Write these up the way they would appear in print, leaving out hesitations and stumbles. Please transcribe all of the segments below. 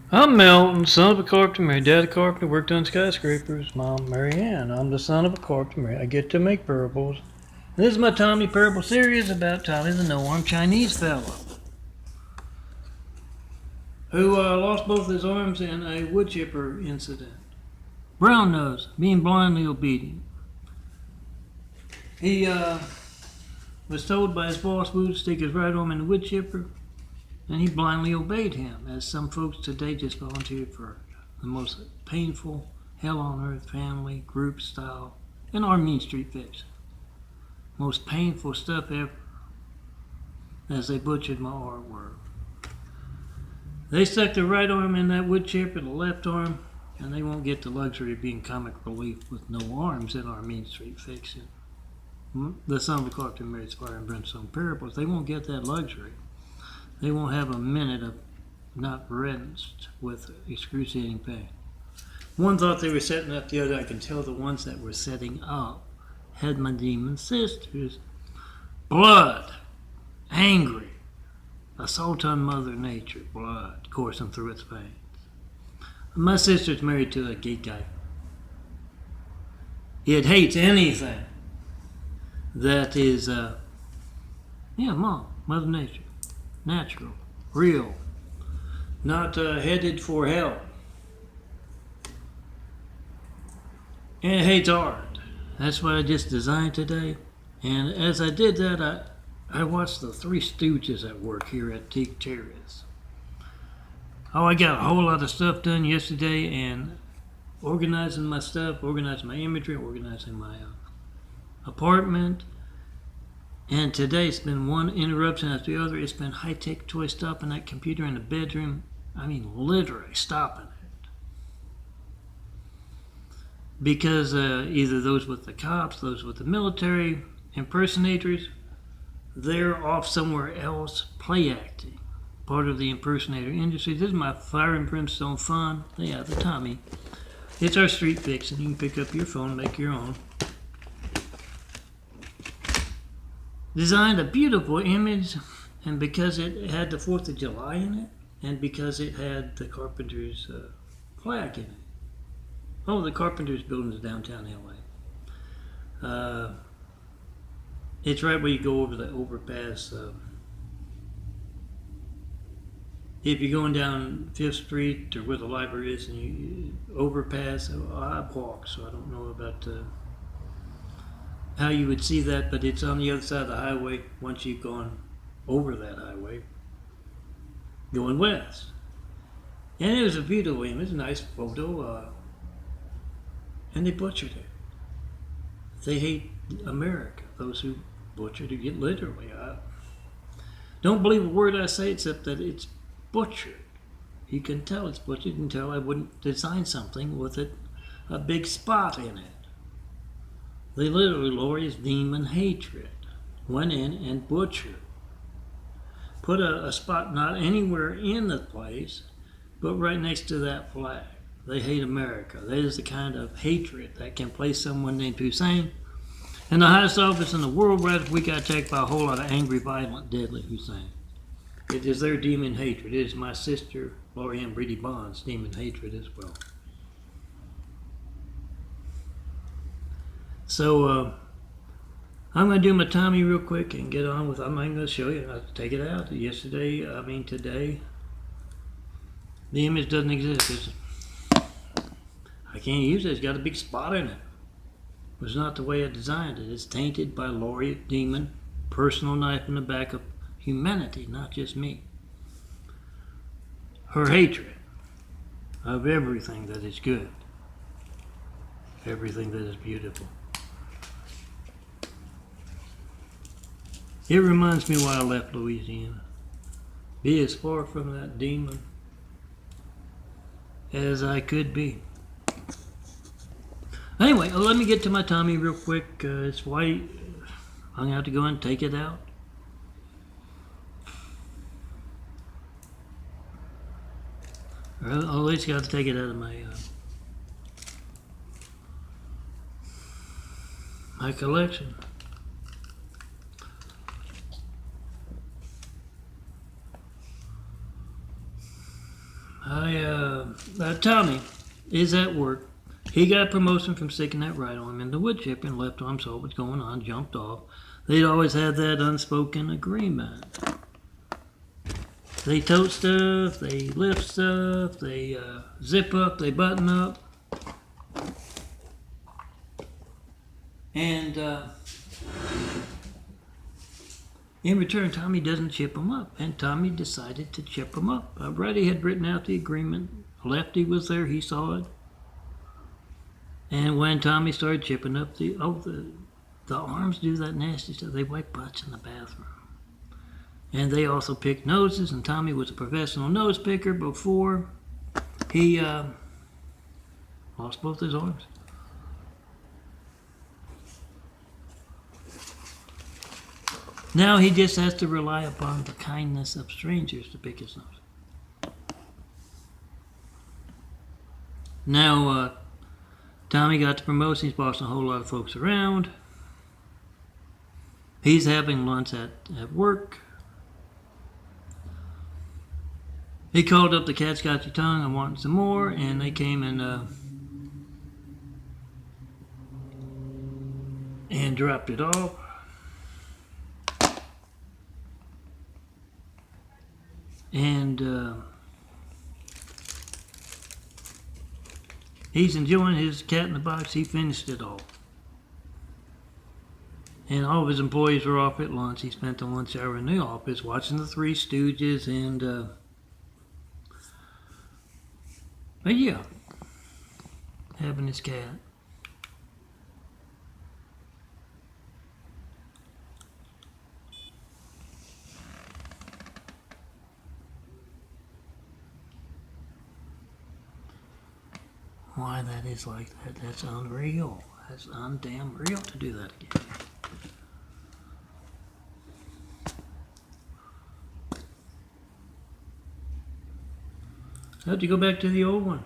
I'm Melton, son of a carpenter. My dad a carpenter, worked on skyscrapers. Mom, Mary Ann. I'm the son of a carpenter. I get to make parables. This is my Tommy parable series about Tommy the no-arm Chinese fellow who lost both his arms in a wood chipper incident. Brown nose, being blindly obedient. He was told by his boss Wu to stick his right arm in the wood chipper, and he blindly obeyed him, as some folks today just volunteered for the most painful, hell on earth family group style in our Mean Street fix. Most painful stuff ever, as they butchered my artwork. They stuck their right arm in that wood chipper, the left arm, and they won't get the luxury of being comic relief with no arms in our Mean Street fiction. The son of a carpenter marries fire and brimstone parables. They won't get that luxury. They won't have a minute of not wrenched with excruciating pain. One thought they were setting up the other. I can tell the ones that were setting up had my demon sisters. Blood, angry, assault on Mother Nature, blood coursing through its veins. My sister's married to a gay guy. It hates anything that is, Mother Nature. Natural, real, not headed for hell. And it hates art. That's what I just designed today. And as I did that, I watched the Three Stooges at work here at Teak Terrace. Oh, I got a whole lot of stuff done yesterday, and organizing my stuff, organizing my imagery, organizing my apartment. And today it's been one interruption after the other. It's been high-tech toy stopping that computer in the bedroom. I mean, literally stopping it. Because either those with the cops, those with the military, impersonators, they're off somewhere else play acting. Part of the impersonator industry. This is my fire and brimstone fun. Yeah, the Tommy. It's our street fix, and you can pick up your phone and make your own. Designed a beautiful image, and because it had the 4th of July in it, and because it had the Carpenter's flag in it. Oh, the Carpenter's building is downtown LA. It's right where you go over the overpass. If you're going down 5th Street or where the library is, and you overpass, I walk, so I don't know about how you would see that, but it's on the other side of the highway once you've gone over that highway, going west. And it was a beautiful image, a nice photo, and they butchered it. They hate America, those who butchered it, literally. Don't believe a word I say except that it's butchered. You can tell it's butchered. You can tell I wouldn't design something with a big spot in it. They literally, Laurie's demon hatred went in and butchered. Put a spot not anywhere in the place, but right next to that flag. They hate America. That is the kind of hatred that can place someone named Hussein in the highest office in the world right if we got attacked by a whole lot of angry, violent, deadly Hussein. It is their demon hatred. It is my sister, Laurie Ann Brady Bond's demon hatred as well. So I'm going to do my Tommy real quick and get on with. I'm not going to show you. I'll take it out. Today, the image doesn't exist. I can't use it. It's got a big spot in it. It was not the way I designed it. It's tainted by Laurie Demon, personal knife in the back of humanity, not just me. Her hatred of everything that is good, everything that is beautiful. It reminds me why I left Louisiana. Be as far from that demon as I could be. Anyway, let me get to my Tommy real quick. It's white. I'm going to have to go and take it out. I always got to take it out of my collection. Tommy is at work. He got a promotion from sticking that right arm in the wood chipper and left arm saw what's going on, jumped off. They'd always had that unspoken agreement. They tote stuff, they lift stuff, they zip up, they button up. And in return, Tommy doesn't chip them up. And Tommy decided to chip them up. Brady had written out the agreement. Lefty was there, he saw it. And when Tommy started chipping up the arms do that nasty stuff. They wipe butts in the bathroom. And they also pick noses, and Tommy was a professional nose picker before he lost both his arms. Now he just has to rely upon the kindness of strangers to pick his nose. Now, Tommy got the promotion. He's bossing a whole lot of folks around. He's having lunch at work. He called up the Cat's Got Your Tongue and wanted some more, and they came and dropped it off. And he's enjoying his cat in the box. He finished it all. And all of his employees were off at lunch. He spent the lunch hour in the office watching the Three Stooges and but yeah, having his cat. Why that is like that, that's unreal. That's undamn real to do that again. So to go back to the old one.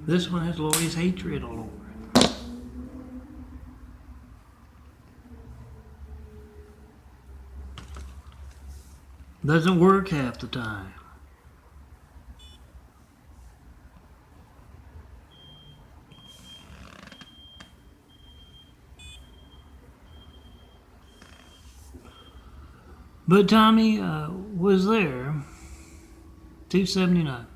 This one has Lloyd's hatred all over it. Doesn't work half the time. But Tommy was there, 279.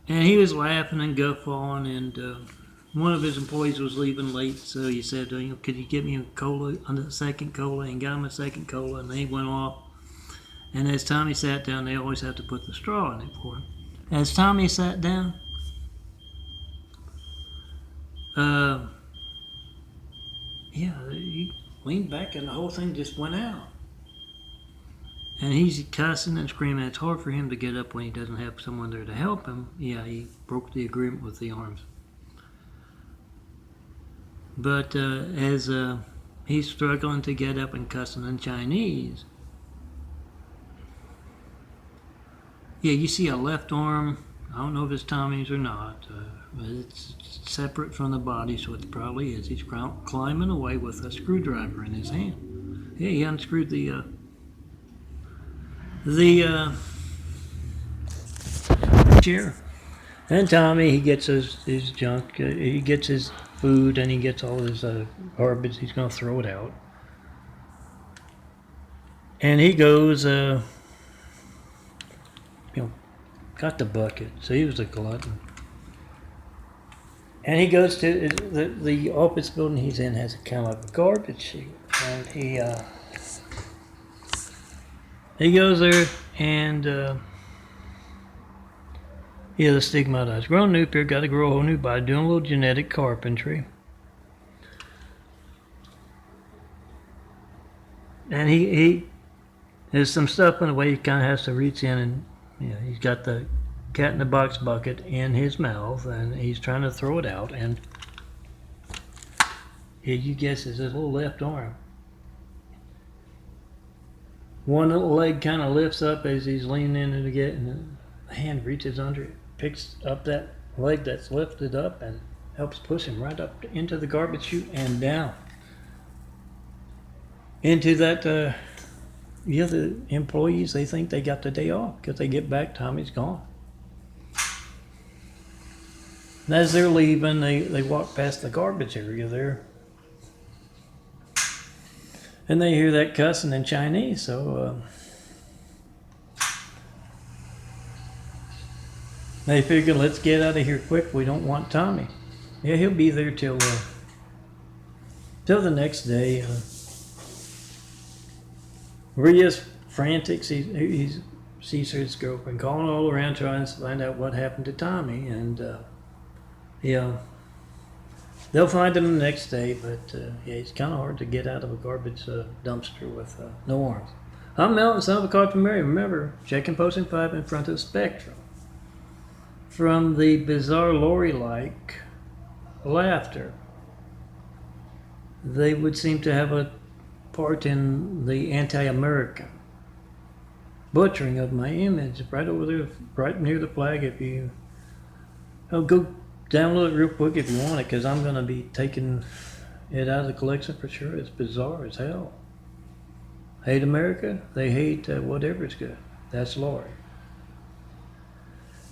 And he was laughing and guffawing, and one of his employees was leaving late, so he said, could you get me a cola, a second cola, and got him a second cola, and they went off. And as Tommy sat down, they always have to put the straw in it for him. As Tommy sat down, he leaned back and the whole thing just went out. And he's cussing and screaming. It's hard for him to get up when he doesn't have someone there to help him. Yeah, he broke the agreement with the arms. But as he's struggling to get up and cussing in Chinese, yeah, you see a left arm. I don't know if it's Tommy's or not. But it's separate from the body, so it probably is. He's climbing away with a screwdriver in his hand. Yeah, he unscrewed the chair. And Tommy, he gets his junk, he gets his food, and he gets all his garbage. He's going to throw it out. And he goes, got the bucket. So he was a glutton. And he goes to the office building he's in has a kind of a garbage chute, and he goes there, and the stigmatized. Grown new pair, got to grow a whole new body, doing a little genetic carpentry. And he there's some stuff in the way he kind of has to reach in, and he's got the cat in the box bucket in his mouth, and he's trying to throw it out, and you guess it's his little left arm. One little leg kind of lifts up as he's leaning in to get, and the hand reaches under it, picks up that leg that's lifted up, and helps push him right up into the garbage chute and down into that the other employees, they think they got the day off because they get back, Tommy's gone. And as they're leaving, they walk past the garbage area there. And they hear that cussing in Chinese, so they figure, let's get out of here quick. We don't want Tommy. Yeah, he'll be there till the next day. Maria's frantic. He sees his girlfriend calling all around trying to find out what happened to Tommy, and yeah, they'll find him the next day. But yeah, it's kind of hard to get out of a garbage dumpster with no arms. I'm Melton, son of a carpenter Mary. Remember, checking posting 5 in front of Spectrum. From the bizarre Lori-like laughter, they would seem to have a part in the anti-American butchering of my image right over there, right near the flag. If you go download it real quick if you want it, because I'm going to be taking it out of the collection for sure. It's bizarre as hell. Hate America, they hate whatever's good. That's Lori.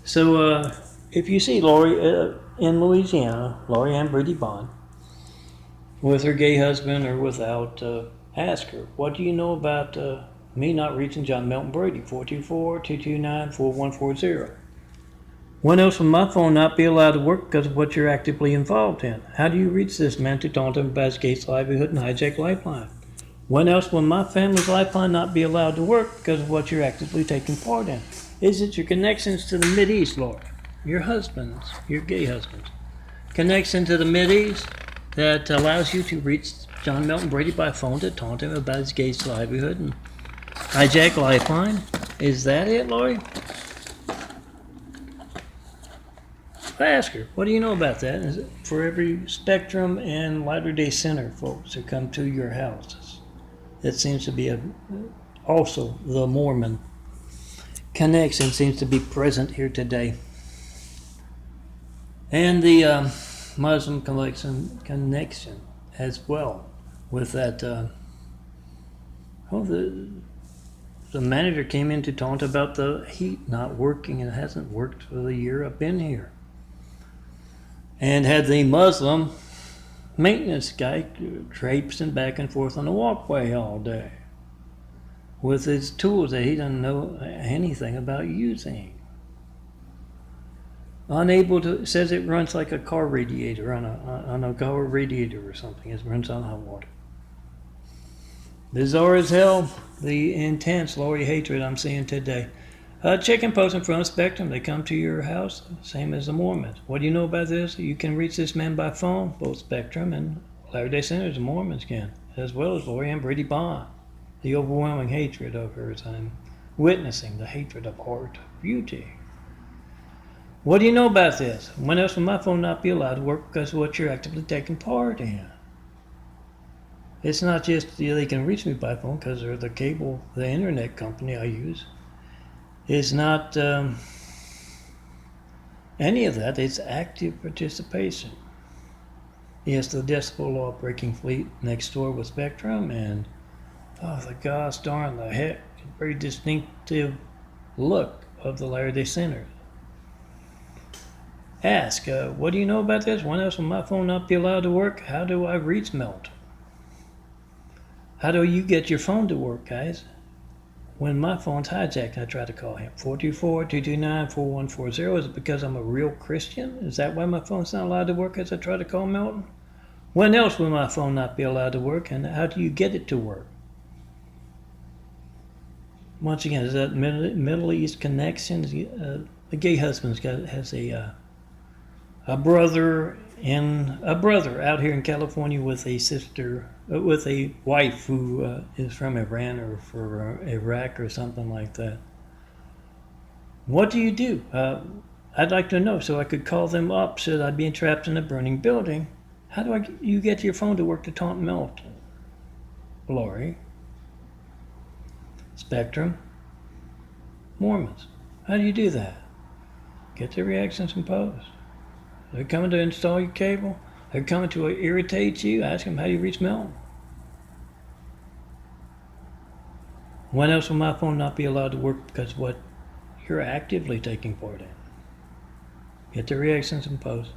So if you see Lori in Louisiana, Lori Ann Brady Bond, with her gay husband or without, ask her, what do you know about me not reaching John Melton Brady, 424-229-4140? When else will my phone not be allowed to work because of what you're actively involved in? How do you reach this man to taunt him about his gate's livelihood and hijack lifeline? When else will my family's lifeline not be allowed to work because of what you're actively taking part in? Is it your connections to the Mideast, Lord? Your husbands, your gay husbands. Connection to the Mideast that allows you to reach John Melton Brady by phone to taunt him about his gate's livelihood and hijack lifeline? Is that it, Lori? I ask her, what do you know about that? Is it for every Spectrum and Latter-day Center folks who come to your houses? That seems to be also the Mormon connection seems to be present here today. And the Muslim connection as well with that. The manager came in to taunt about the heat not working, and it hasn't worked for the year I've been here. And had the Muslim maintenance guy traipsing back and forth on the walkway all day with his tools that he doesn't know anything about using. Unable to, says it runs like a car radiator on a car radiator or something. It runs on hot water. Bizarre as hell, the intense Lori hatred I'm seeing today. Chicken post in front of Spectrum. They come to your house, same as the Mormons. What do you know about this? You can reach this man by phone, both Spectrum and Latter-day Saints, the Mormons can, as well as Lori Ann Brady Bond. The overwhelming hatred of her as I'm witnessing the hatred of art, beauty. What do you know about this? When else will my phone not be allowed to work because of what you're actively taking part in? It's not just they can reach me by phone because they're the cable, the internet company I use. It's not any of that. It's active participation. Yes, the decibel law breaking fleet next door with Spectrum, and the gosh darn the heck, very distinctive look of the Latter-day Saints. Ask, what do you know about this? When else will my phone not be allowed to work? How do I reach Melton? How do you get your phone to work, guys? When my phone's hijacked, I try to call him. 424-229-4140. Is it because I'm a real Christian? Is that why my phone's not allowed to work as I try to call Melton? When else will my phone not be allowed to work, and how do you get it to work? Once again, is that Middle East connection? The gay husband has a brother out here in California with a sister, with a wife who is from Iran or for Iraq or something like that. What do you do? I'd like to know so I could call them up should I be trapped in a burning building. How do you get your phone to work to taunt Melton? Lori. Spectrum. Mormons. How do you do that? Get the reactions and post. They're coming to install your cable. They're coming to irritate you. Ask them how you reach Melton. When else will my phone not be allowed to work because what you're actively taking part in? Get the reactions and posts.